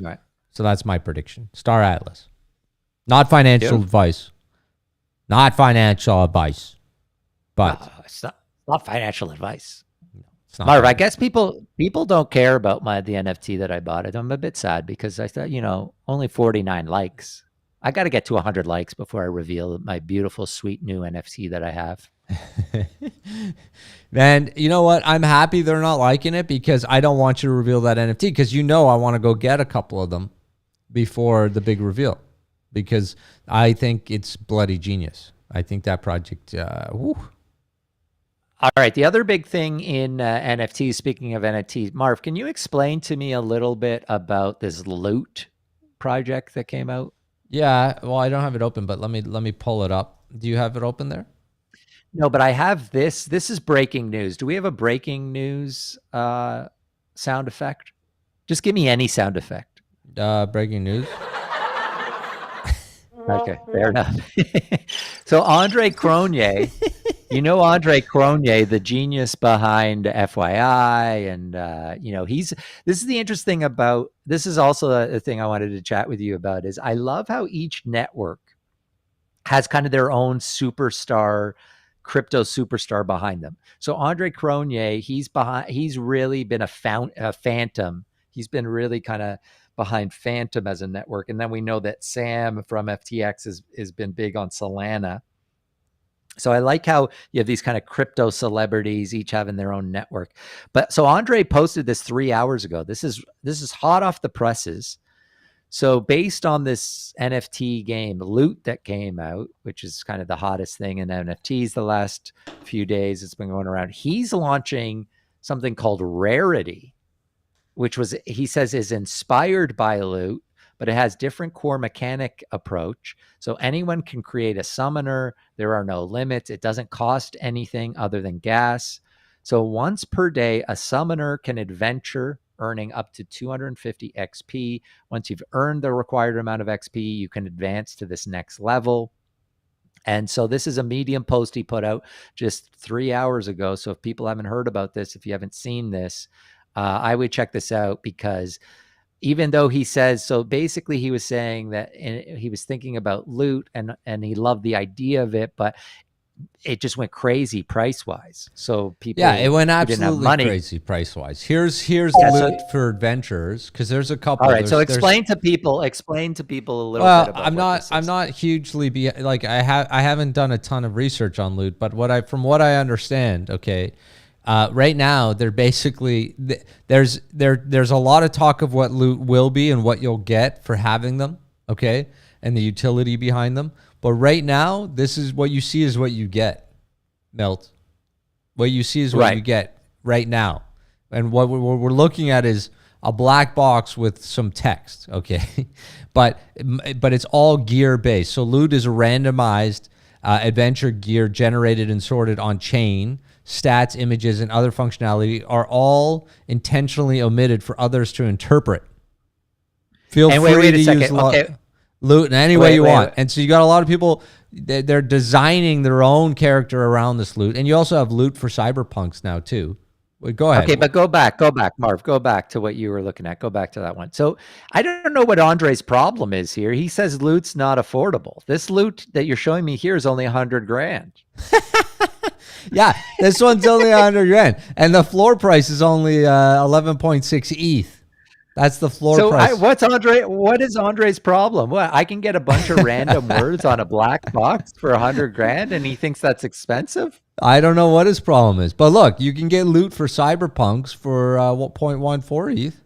Right.
So that's my prediction. Star Atlas. Not financial advice. But
it's not financial advice.
It's not.
Marv, I guess people don't care about the NFT that I bought. I'm a bit sad because I thought, only 49 likes. I got to get to 100 likes before I reveal my beautiful, sweet new NFT that I have.
Man, you know what? I'm happy they're not liking it because I don't want you to reveal that NFT because I want to go get a couple of them before the big reveal because I think it's bloody genius. I think that project, All
right. The other big thing in NFTs, speaking of NFTs, Marv, can you explain to me a little bit about this Loot project that came out?
Yeah. Well, I don't have it open, but let me pull it up. Do you have it open there?
No, but I have this. This is breaking news. Do we have a breaking news sound effect? Just give me any sound effect.
Breaking news.
Okay, fair enough. So Andre Cronje You know Andre Cronje, the genius behind FYI, and this is the interesting about this is also a thing I wanted to chat with you about is I love how each network has kind of their own superstar, crypto superstar behind them. So Andre Cronje, he's really been a phantom. He's been really kind of behind Phantom as a network. And then we know that Sam from FTX has been big on Solana. So I like how you have these kind of crypto celebrities, each having their own network. But so Andre posted this 3 hours ago. This is hot off the presses. So based on this NFT game, Loot, that came out, which is kind of the hottest thing in NFTs the last few days, it's been going around. He's launching something called Rarity, which he says is inspired by Loot, but it has different core mechanic approach. So anyone can create a summoner. There are no limits. It doesn't cost anything other than gas. So once per day, a summoner can adventure, earning up to 250 XP. Once you've earned the required amount of XP, you can advance to this next level. And so this is a Medium post he put out just 3 hours ago. So if people haven't heard about this, if you haven't seen this, I would check this out, because even though he says, so basically he was saying that he was thinking about Loot and he loved the idea of it, but it just went crazy price wise. So people,
it went absolutely crazy price wise. Here's Loot for adventurers, because there's a couple.
All right, so explain to people a little bit about
I'm not hugely I haven't done a ton of research on Loot, but from what I understand, okay. Right now, they're basically there's a lot of talk of what Loot will be and what you'll get for having them, okay, and the utility behind them. But right now, this is what you see is what you get, Milt. What you see is what you get right now, and what we're looking at is a black box with some text, okay, but it's all gear based. So Loot is a randomized adventure gear generated and sorted on chain. Stats, images, and other functionality are all intentionally omitted for others to interpret. Feel free to use Loot in any way you want. And so you got a lot of people, they're designing their own character around this Loot. And you also have Loot for cyberpunks now too. Well, go ahead.
Okay, but go back, Marv. Go back to what you were looking at. Go back to that one. So I don't know what Andre's problem is here. He says Loot's not affordable. This Loot that you're showing me here is only 100 grand.
Yeah, this one's only 100 grand, and the floor price is only 11.6 ETH. That's the floor price.
What is Andre's problem? What, I can get a bunch of random words on a black box for 100 grand, and he thinks that's expensive?
I don't know what his problem is, but look, you can get Loot for cyberpunks for 0.14 ETH.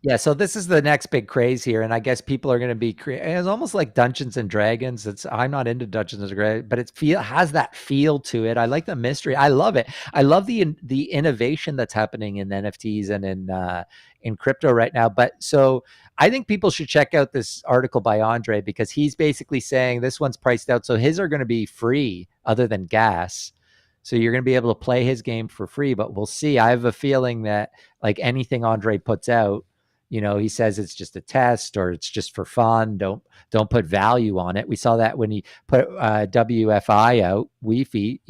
Yeah, so this is the next big craze here, and I guess people are going to be it's almost like Dungeons and Dragons. I'm not into Dungeons and Dragons, but has that feel to it. I like the mystery. I love it. I love the innovation that's happening in NFTs and in crypto right now. But so I think people should check out this article by Andre, because he's basically saying this one's priced out, so his are going to be free other than gas. So you're going to be able to play his game for free, but we'll see. I have a feeling that like anything Andre puts out, he says it's just a test or it's just for fun. Don't put value on it. We saw that when he put WFI out, Wifey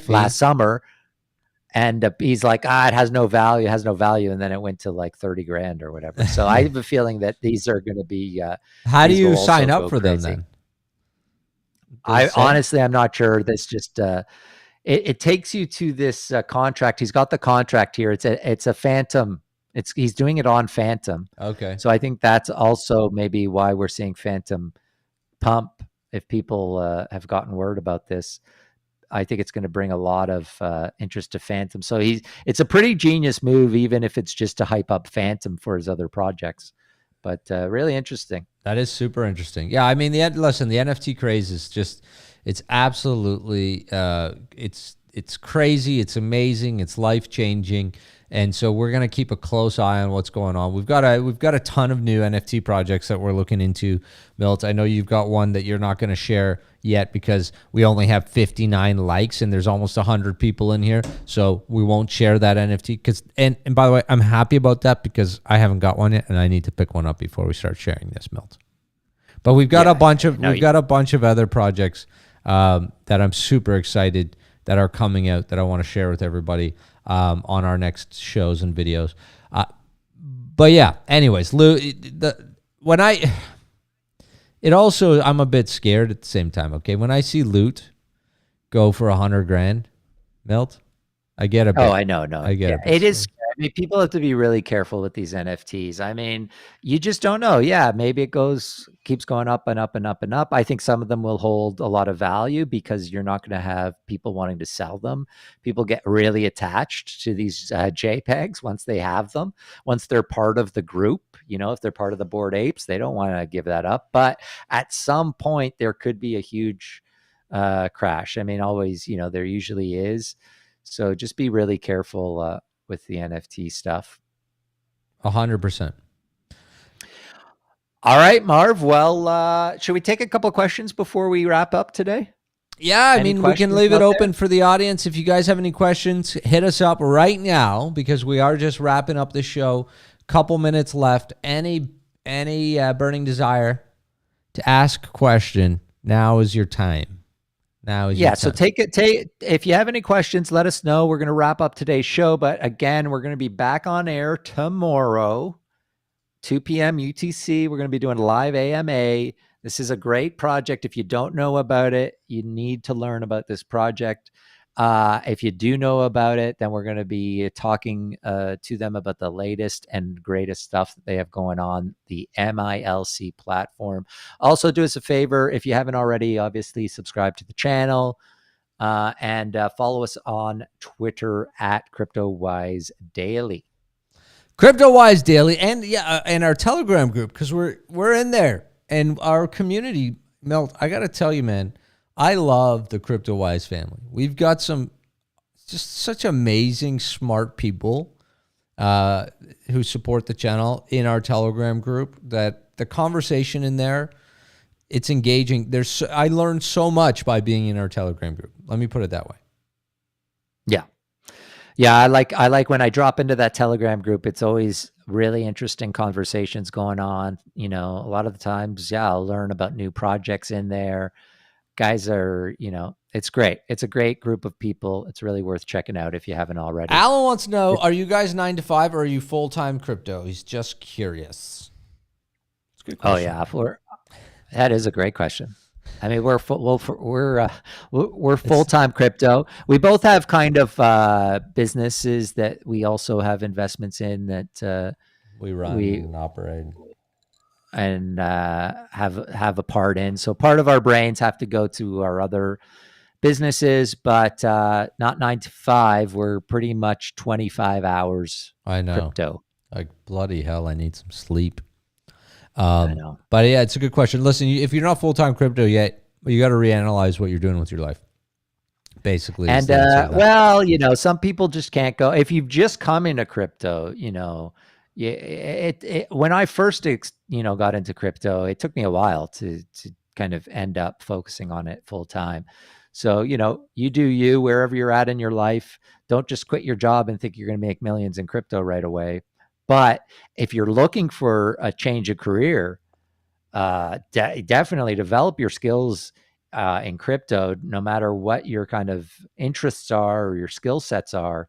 last summer, and he's like, it has no value, and then it went to like 30 grand or whatever. So I have a feeling that these are going to be.
How do you sign up for them then?
Honestly, I'm not sure. This just. It takes you to this contract. He's got the contract here. It's a Phantom. He's doing it on Phantom.
Okay.
So I think that's also maybe why we're seeing Phantom pump. If people have gotten word about this, I think it's going to bring a lot of interest to Phantom. So it's a pretty genius move, even if it's just to hype up Phantom for his other projects. But really interesting.
That is super interesting. Yeah, I mean, the NFT craze is just. It's absolutely, it's crazy. It's amazing. It's life-changing. And so we're going to keep a close eye on what's going on. We've got a ton of new NFT projects that we're looking into, Milt. I know you've got one that you're not going to share yet because we only have 59 likes and there's almost 100 people in here. So we won't share that NFT. And by the way, I'm happy about that because I haven't got one yet and I need to pick one up before we start sharing this, Milt. But we've got a bunch of other projects that I'm super excited that are coming out that I want to share with everybody on our next shows and videos. But yeah, anyways, Lou, when I, it also, I'm a bit scared at the same time. Okay. When I see loot go for 100 grand, Milt, I get a
Oh,
bit,
I know, no.
I get
Yeah,
a bit
it is
scared.
scary. I mean, people have to be really careful with these NFTs. I mean, you just don't know. Yeah, maybe it keeps going up and up and up and up. I think some of them will hold a lot of value because you're not going to have people wanting to sell them. People get really attached to these JPEGs once they have them, once they're part of the group. If they're part of the Bored Apes, they don't want to give that up. But at some point, there could be a huge crash. I mean, always, there usually is. So just be really careful with the NFT stuff.
100%.
All right, Marv. Well, should we take a couple of questions before we wrap up today?
Yeah, I
Any
mean, we can
questions
leave it
out there?
open for the audience. If you guys have any questions, hit us up right now because we are just wrapping up the show. Couple minutes left. Any burning desire to ask a question, now is your time. Now is your
Yeah, so
time.
if you have any questions, let us know. We're going to wrap up today's show, but again, we're going to be back on air tomorrow, 2 p.m. UTC. We're going to be doing live AMA. This is a great project. If you don't know about it, you need to learn about this project. If you do know about it, then we're going to be talking to them about the latest and greatest stuff that they have going on the MILC platform. Also, do us a favor, if you haven't already, obviously subscribe to the channel and follow us on Twitter at CryptoWise Daily.
CryptoWise Daily and our Telegram group because we're in there and our community. Melt, I got to tell you, man, I love the CryptoWise family. We've got some just such amazing, smart people who support the channel in our Telegram group that the conversation in there, it's engaging. I learned so much by being in our Telegram group. Let me put it that way.
Yeah. Yeah, I like when I drop into that Telegram group, it's always really interesting conversations going on. A lot of the times, yeah, I'll learn about new projects in there. Guys are, it's great. It's a great group of people. It's really worth checking out if you haven't already.
Alan wants to know, are you guys 9 to 5 or are you full-time crypto? He's just curious. It's a good question.
Oh yeah, that is a great question. I mean, we're full-time crypto. We both have kind of businesses that we also have investments in that
we run and operate
and have a part in. So part of our brains have to go to our other businesses, but not 9 to 5. We're pretty much 25 hours.
I know.
Crypto.
Like bloody hell, I need some sleep.
I know.
But yeah, it's a good question. Listen, if you're not full-time crypto yet, you got to reanalyze what you're doing with your life. Basically,
And some people just can't go. If you've just come into crypto, when I first got into crypto, it took me a while to kind of end up focusing on it full time. So, you do you wherever you're at in your life. Don't just quit your job and think you're going to make millions in crypto right away. But if you're looking for a change of career, definitely develop your skills in crypto, no matter what your kind of interests are or your skill sets are,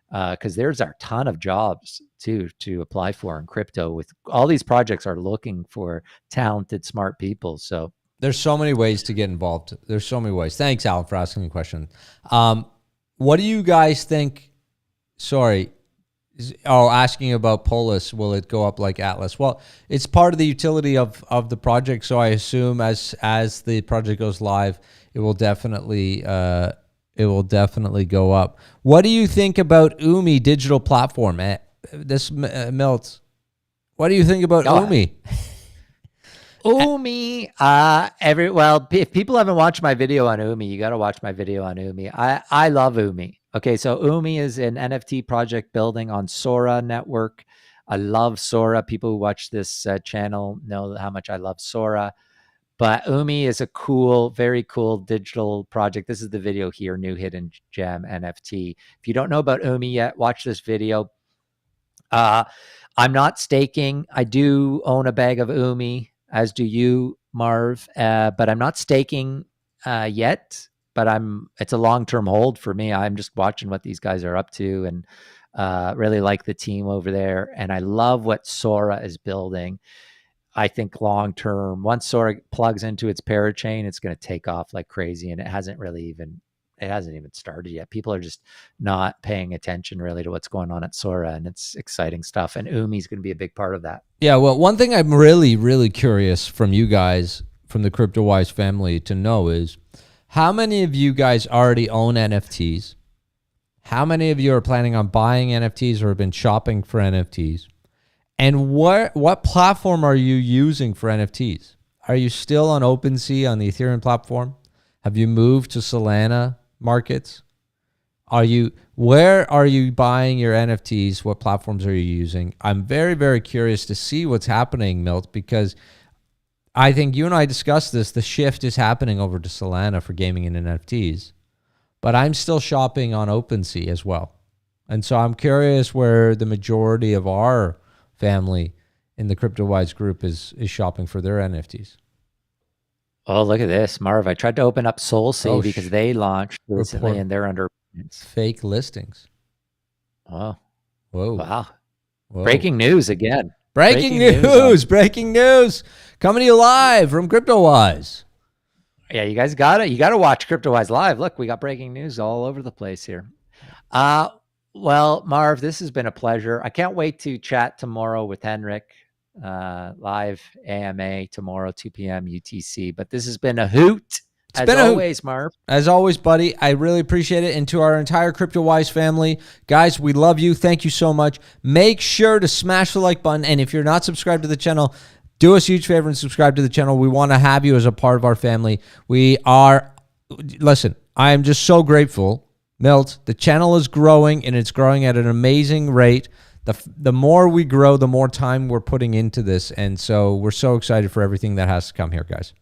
because there's a ton of jobs to apply for in crypto. With all these projects are looking for talented, smart people. So
there's so many ways to get involved. There's so many ways. Thanks, Alan, for asking the question. What do you guys think? Sorry. Asking about Polis, will it go up like Atlas? Well, it's part of the utility of the project, so I assume as the project goes live, it will definitely go up. What do you think about Umi digital platform? This Melts. What do you think about Umi?
Umi, if people haven't watched my video on Umi, you got to watch my video on Umi. I love Umi. Okay, so Umi is an NFT project building on Sora network. I love Sora. People who watch this channel know how much I love Sora. But Umi is a very cool digital project. This is the video here, new hidden gem NFT. If you don't know about Umi yet, watch this video. I'm not staking. I do own a bag of Umi, as do you, Marv, but I'm not staking yet, but it's a long-term hold for me. I'm just watching what these guys are up to, and really like the team over there. And I love what Sora is building. I think long-term, once Sora plugs into its parachain, it's going to take off like crazy. And it hasn't even started yet. People are just not paying attention really to what's going on at Sora, and it's exciting stuff. And Umi's going to be a big part of that.
Yeah, well, one thing I'm really, really curious from you guys, from the CryptoWise family, to know is how many of you guys already own NFTs? How many of you are planning on buying NFTs or have been shopping for NFTs? And what platform are you using for NFTs? Are you still on OpenSea on the Ethereum platform? Have you moved to Solana markets? Where are you buying your NFTs? What platforms are you using? I'm very, very curious to see what's happening, Milt, because I think you and I discussed this. The shift is happening over to Solana for gaming and NFTs, but I'm still shopping on OpenSea as well. And so I'm curious where the majority of our family in the CryptoWise group is shopping for their NFTs.
Oh, look at this, Marv. I tried to open up SoulSea because they launched recently and they're under
fake listings.
Oh,
whoa.
Wow.
Whoa.
Breaking news again.
Breaking news coming to you live from CryptoWise.
Yeah, you guys got it. You got to watch CryptoWise live. Look, we got breaking news all over the place here. Well, Marv, this has been a pleasure. I can't wait to chat tomorrow with Henrik, live AMA tomorrow, 2 p.m. UTC. But this has been a hoot. As always, Marv.
As always, buddy, I really appreciate it. And to our entire CryptoWise family, guys, we love you. Thank you so much. Make sure to smash the like button. And if you're not subscribed to the channel, do us a huge favor and subscribe to the channel. We want to have you as a part of our family. Listen, I am just so grateful. Milt, the channel is growing, and it's growing at an amazing rate. The more we grow, the more time we're putting into this. And so we're so excited for everything that has to come here, guys.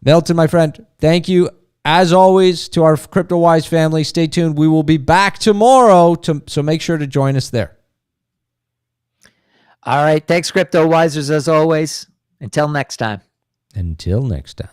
Milton, my friend, thank you. As always, to our CryptoWise family, stay tuned. We will be back tomorrow, so make sure to join us there.
All right. Thanks, CryptoWisers, as always. Until next time.
Until next time.